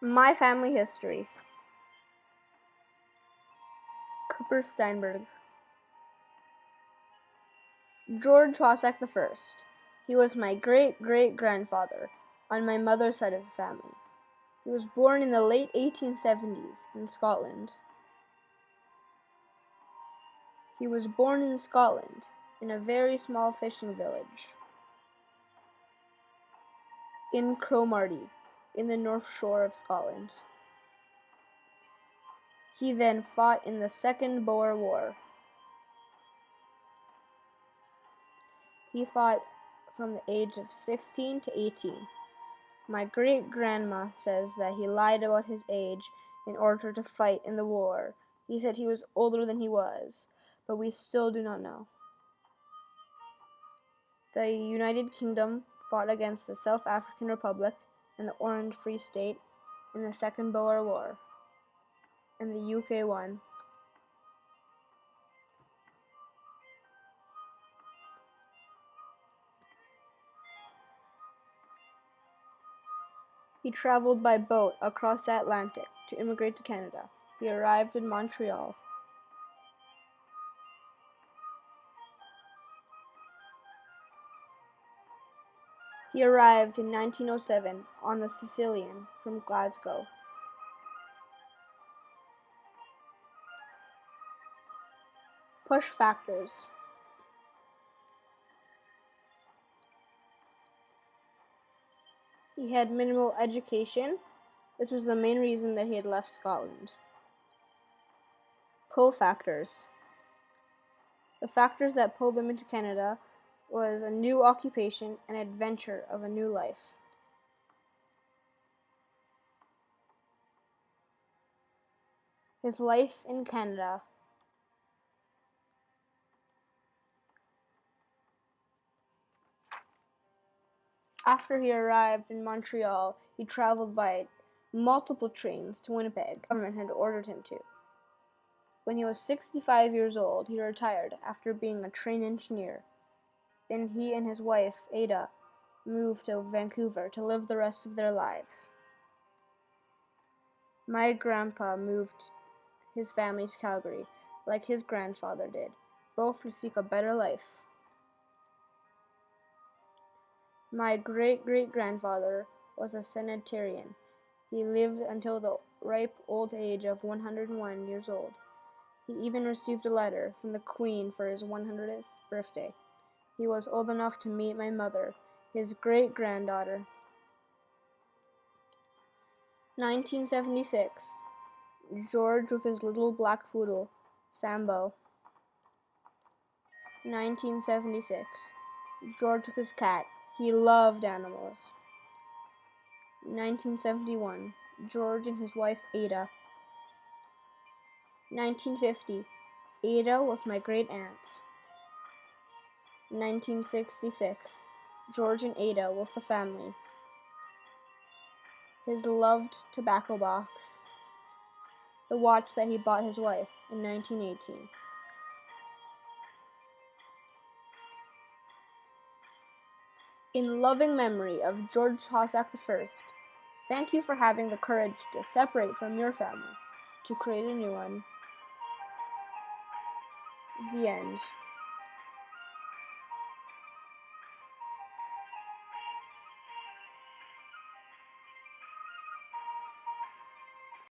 My family history. Cooper Steinberg. George Hossack I. He was my great-great-grandfather on my mother's side of the family. He was born in the late 1870s in Scotland. He was born in Scotland, in a very small fishing village in Cromarty, in the North Shore of Scotland. He then fought in the Second Boer War. He fought from the age of 16 to 18. My great-grandma says that he lied about his age in order to fight in the war. He said he was older than he was, but we still do not know. The United Kingdom fought against the South African Republic and the Orange Free State in the Second Boer War, and the UK won. He traveled by boat across the Atlantic to immigrate to Canada. He arrived in Montreal. He arrived in 1907 on the Sicilian from Glasgow. Push factors. He had minimal education. This was the main reason that he had left Scotland. Pull factors. The factors that pulled him into Canada was a new occupation and adventure of a new life. His life in Canada. After he arrived in Montreal, he traveled by multiple trains to Winnipeg. The government had ordered him to. When he was 65 years old, he retired after being a train engineer. Then he and his wife, Ada, moved to Vancouver to live the rest of their lives. My grandpa moved his family to Calgary, like his grandfather did, both to seek a better life. My great-great-grandfather was a centenarian. He lived until the ripe old age of 101 years old. He even received a letter from the Queen for his 100th birthday. He was old enough to meet my mother, his great-granddaughter. 1976. George with his little black poodle, Sambo. 1976. George with his cat. He loved animals. 1971. George and his wife, Ada. 1950. Ada with my great-aunts. 1966. George and Ada with the family. His loved tobacco box. The watch that he bought his wife in 1918. In loving memory of George Hossack I, thank you for having the courage to separate from your family, to create a new one. The end.